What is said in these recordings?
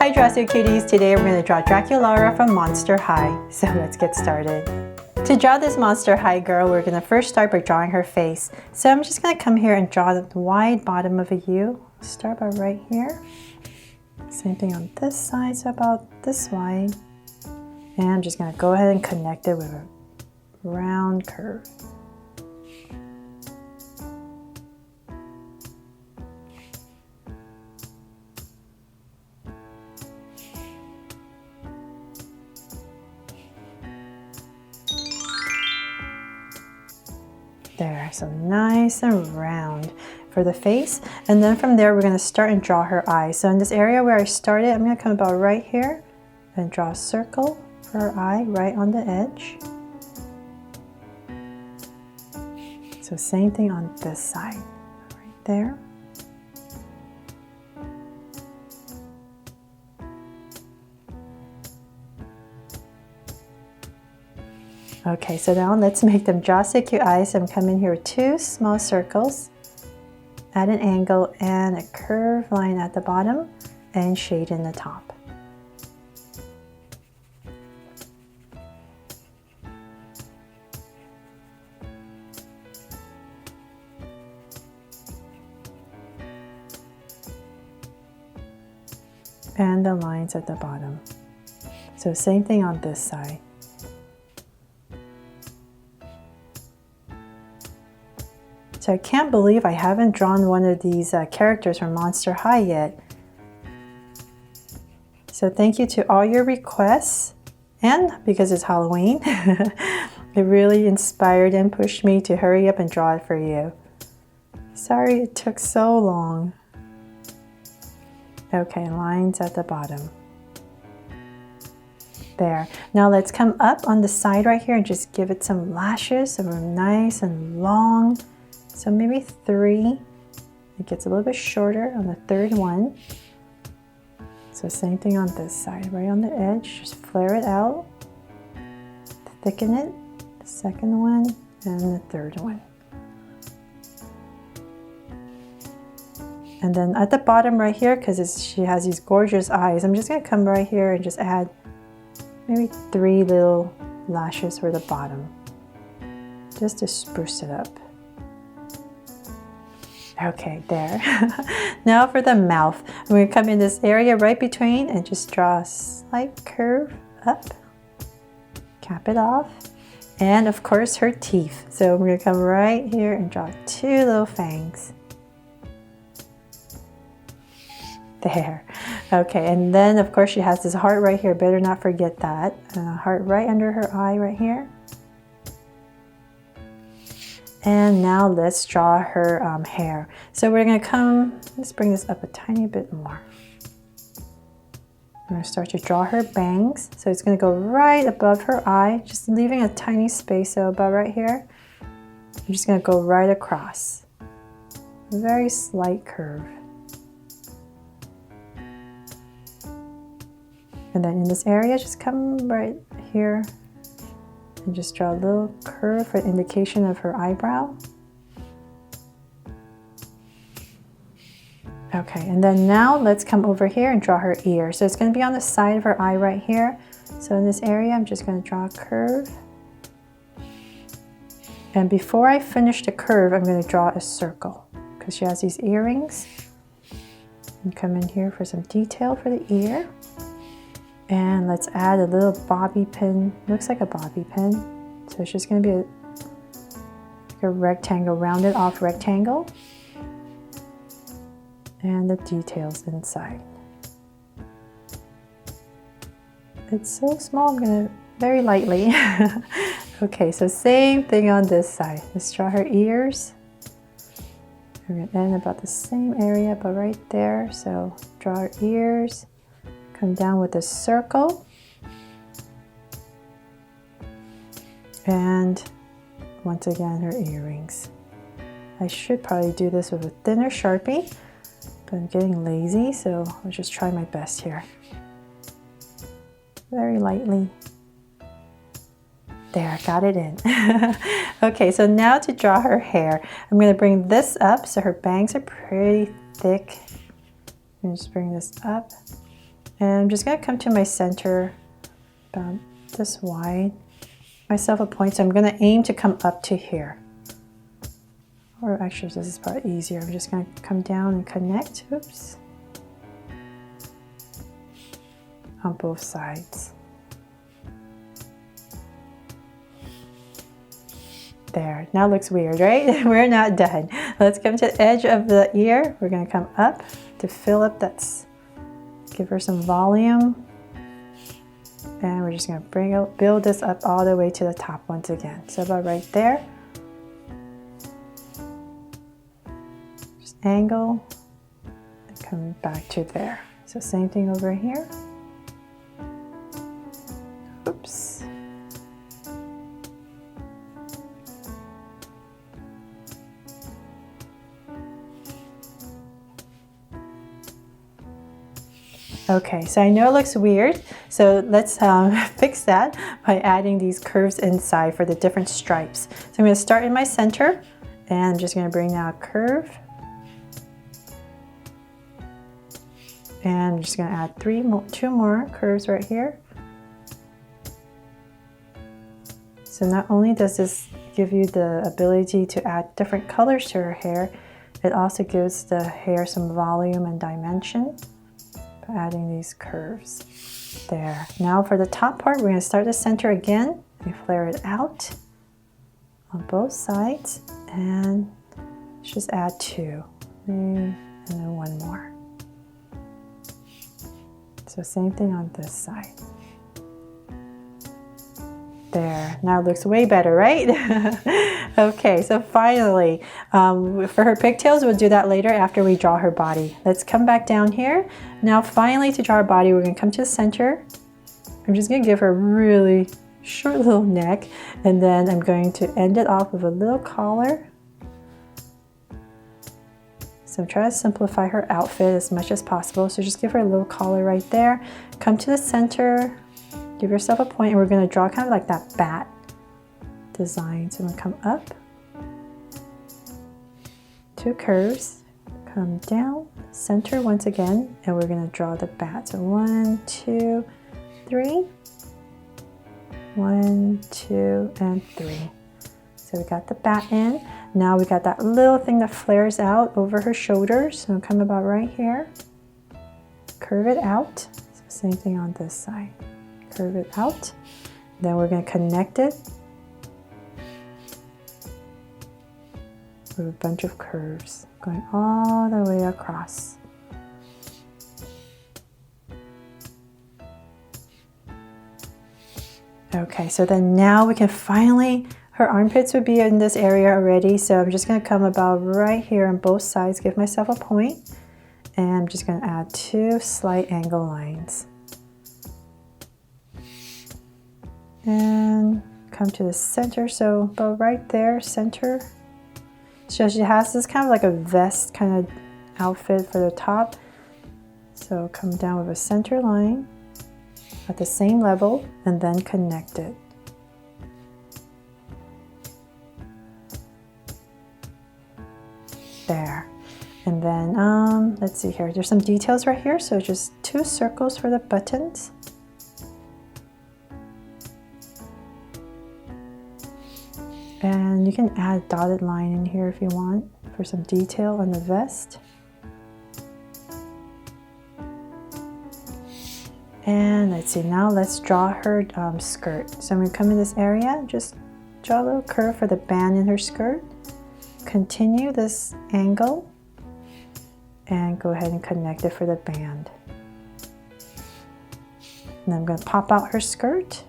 Hi Drastic Cuties! Today we're going to draw Draculaura from Monster High. So let's get started. To draw this Monster High girl, we're going to first start by drawing her face. So I'm just going to come here and draw the wide bottom of a U. Start by right here. Same thing on this side, so about this wide. And I'm just going to go ahead and connect it with a round curve. There, so nice and round for the face. And then from there, we're going to start and draw her eyes. So in this area where I started, I'm going to come about right here and draw a circle for her eye right on the edge. So same thing on this side, right there. Okay, so now let's make them just like your eyes. I'm coming here with two small circles at an angle and a curved line at the bottom and shade in the top. And the lines at the bottom. So same thing on this side. So I can't believe I haven't drawn one of these characters from Monster High yet. So thank you to all your requests, and because it's Halloween, it really inspired and pushed me to hurry up and draw it for you. Sorry it took so long. Okay, lines at the bottom. There. Now let's come up on the side right here and just give it some lashes so we're nice and long. So maybe 3. It gets a little bit shorter on the third one. So same thing on this side, right on the edge. Just flare it out, thicken it, the second one and the third one. And then at the bottom right here, because she has these gorgeous eyes, I'm just going to come right here and just add maybe 3 little lashes for the bottom, just to spruce it up. Okay, there. Now for the mouth. I'm going to come in this area right between and just draw a slight curve up, cap it off, and of course her teeth. So I'm going to come right here and draw 2 little fangs. There. Okay, and then of course she has this heart right here. Better not forget that. And a heart right under her eye right here. And now let's draw her hair. So we're going to come, let's bring this up a tiny bit more. I'm going to start to draw her bangs. So it's going to go right above her eye, just leaving a tiny space, so about right here. I'm just going to go right across. A very slight curve. And then in this area, just come right here and just draw a little curve for indication of her eyebrow. Okay, and then now let's come over here and draw her ear. So it's going to be on the side of her eye right here. So in this area, I'm just going to draw a curve. And before I finish the curve, I'm going to draw a circle because she has these earrings. And come in here for some detail for the ear. And let's add a little bobby pin. Looks like a bobby pin. So it's just going to be like a rectangle, rounded off rectangle. And the details inside. It's so small, I'm going to very lightly. Okay, so same thing on this side. Let's draw her ears. We're going to end about the same area, but right there. So draw her ears. Come down with a circle, and once again her earrings. I should probably do this with a thinner Sharpie, but I'm getting lazy, so I'll just try my best here. Very lightly. There, got it in. Okay, so now to draw her hair, I'm going to bring this up so her bangs are pretty thick. I'm just bring this up. And I'm just going to come to my center about this wide. Myself a point, so I'm going to aim to come up to here. Or actually, this is probably easier. I'm just going to come down and connect. Oops. On both sides. There, now it looks weird, right? We're not done. Let's come to the edge of the ear. We're going to come up to fill up that, give her some volume. And we're just going to build this up all the way to the top once again. So about right there. Just angle and come back to there. So same thing over here. Oops. Okay, so I know it looks weird, so let's fix that by adding these curves inside for the different stripes. So I'm going to start in my center, and I'm just going to bring down a curve. And I'm just going to add two more curves right here. So not only does this give you the ability to add different colors to her hair, it also gives the hair some volume and dimension. Adding these curves there. Now for the top part, we're going to start the center again and flare it out on both sides, and just add two, and then one more. So same thing on this side. There, now it looks way better, right? Okay, so finally, for her pigtails, we'll do that later after we draw her body. Let's come back down here. Now finally, to draw her body, we're going to come to the center. I'm just going to give her a really short little neck, and then I'm going to end it off with a little collar. So I'm trying to simplify her outfit as much as possible. So just give her a little collar right there. Come to the center. Give yourself a point, and we're going to draw kind of like that bat design. So I'm going to come up, two curves, come down, center once again, and we're going to draw the bat. So 1, 2, 3, 1, 2, and 3. So we got the bat in. Now we got that little thing that flares out over her shoulders. So come about right here, curve it out. So same thing on this side. Curve it out. Then we're going to connect it with a bunch of curves going all the way across. Okay, so then now we can finally, her armpits would be in this area already, so I'm just going to come about right here on both sides, give myself a point, and I'm just going to add two slight angle lines. And come to the center, so about right there, center. So she has this kind of like a vest kind of outfit for the top. So come down with a center line at the same level and then connect it. There. And then, let's see here, there's some details right here. So just two circles for the buttons. And you can add a dotted line in here if you want for some detail on the vest. And let's see, now let's draw her skirt. So I'm going to come in this area, just draw a little curve for the band in her skirt. Continue this angle and go ahead and connect it for the band. And then I'm going to pop out her skirt.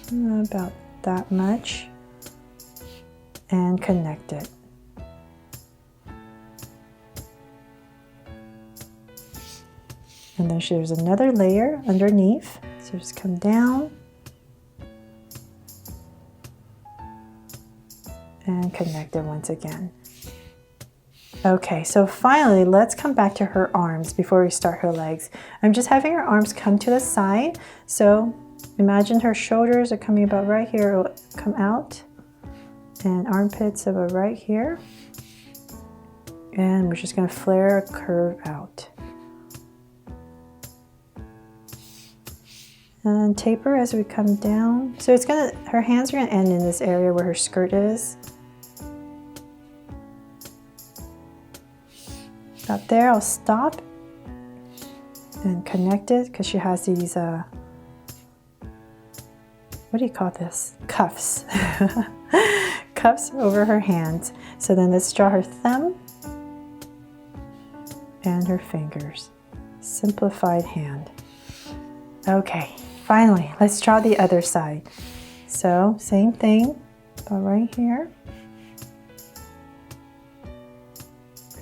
About that much, and connect it. And then there's another layer underneath, so just come down and connect it once again. Okay, so finally, let's come back to her arms before we start her legs. I'm just having her arms come to the side, so imagine her shoulders are coming about right here, it'll come out, and armpits about right here. And we're just going to flare a curve out. And taper as we come down. So it's gonna, her hands are gonna end in this area where her skirt is. About there, I'll stop and connect it because she has these, what do you call this? Cuffs. Cuffs over her hands. So then let's draw her thumb and her fingers. Simplified hand. Okay. Finally, let's draw the other side. So same thing, but right here.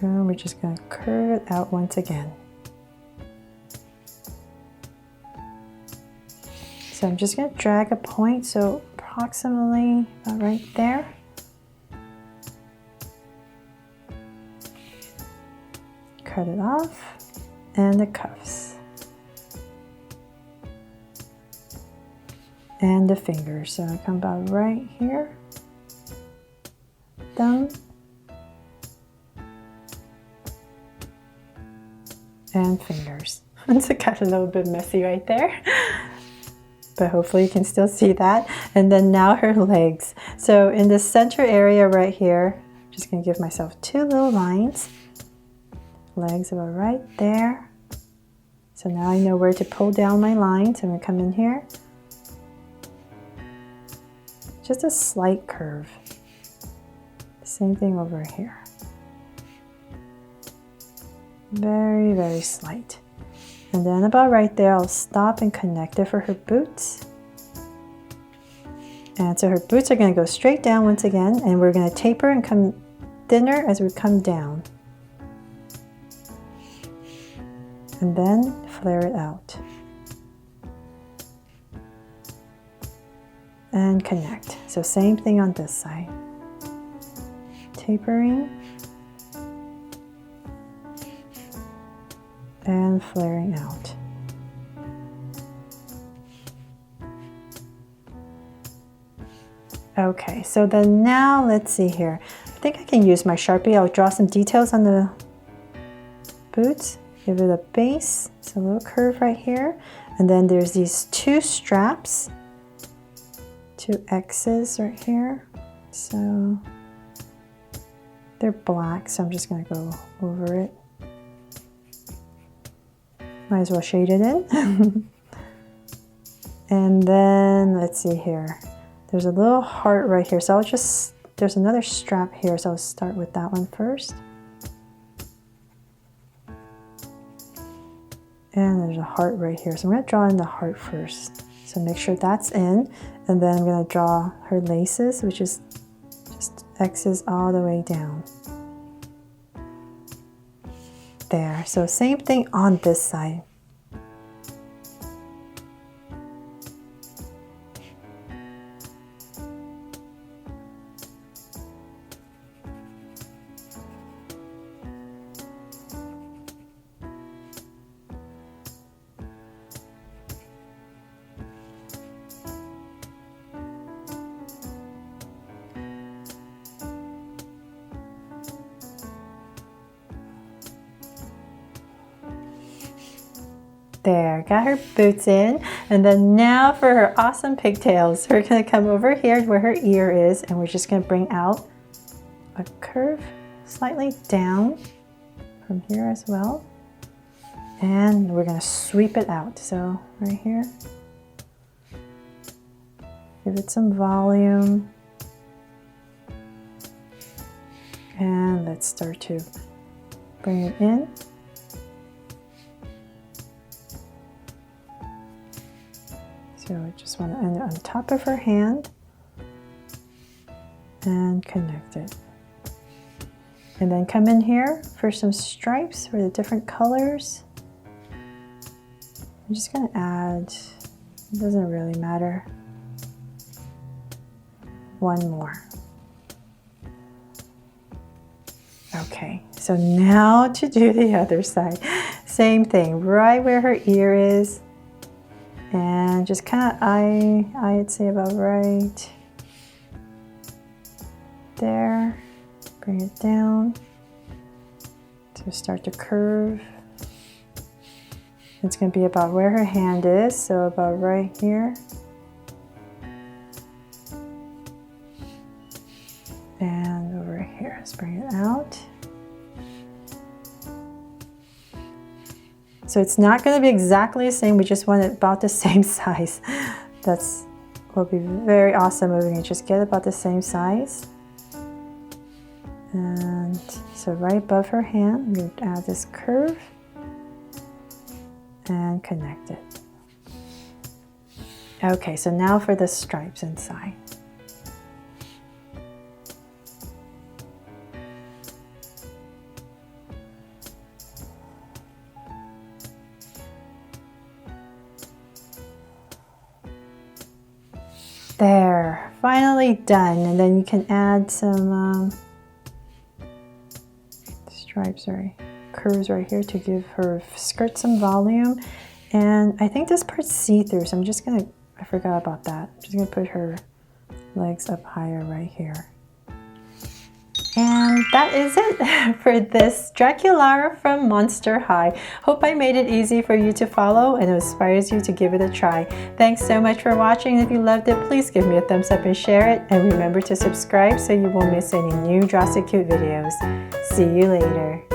And we're just going to curve it out once again. So I'm just going to drag a point, so approximately about right there. Cut it off, and the cuffs. And the fingers. So I come about right here, thumb, and fingers. It's got a little bit messy right there, but hopefully you can still see that. And then now her legs. So in the center area right here, I'm just going to give myself two little lines. Legs about right there. So now I know where to pull down my lines. I'm going to come in here. Just a slight curve. Same thing over here. Very, very slight. And then about right there, I'll stop and connect it for her boots. And so her boots are going to go straight down once again, and we're going to taper and come thinner as we come down. And then flare it out. And connect. So same thing on this side. Tapering and flaring out. Okay, so then now let's see here. I think I can use my Sharpie. I'll draw some details on the boots. Give it a base, so a little curve right here. And then there's these two straps. Two X's right here, so they're black, so I'm just going to go over it. Might as well shade it in. And then let's see here, there's a little heart right here, so there's another strap here, so I'll start with that one first. And there's a heart right here, so I'm going to draw in the heart first. So make sure that's in, and then I'm going to draw her laces, which is just X's all the way down. There, so same thing on this side. There, got her boots in, and then now for her awesome pigtails. We're gonna come over here where her ear is, and we're just gonna bring out a curve slightly down from here as well. And we're gonna sweep it out. So right here, give it some volume. And let's start to bring it in. So I just want to end it on top of her hand and connect it. And then come in here for some stripes for the different colors. I'm just going to add, it doesn't really matter, one more. Okay, so now to do the other side. Same thing, right where her ear is. And just kind of I'd say about right there. Bring it down. So start to curve. It's going to be about where her hand is, so about right here. And over here, let's bring it out. So it's not going to be exactly the same, we just want it about the same size. That's will be very awesome if we can just get about the same size. And so right above her hand, we add this curve and connect it. Okay, so now for the stripes inside. There, finally done. And then you can add some stripes or curves right here to give her skirt some volume. And I think this part's see-through, so I'm just gonna, I forgot about that. I'm just gonna put her legs up higher right here. And that is it for this Draculaura from Monster High. Hope I made it easy for you to follow and it inspires you to give it a try. Thanks so much for watching. If you loved it, please give me a thumbs up and share it. And remember to subscribe so you won't miss any new Draw So Cute videos. See you later.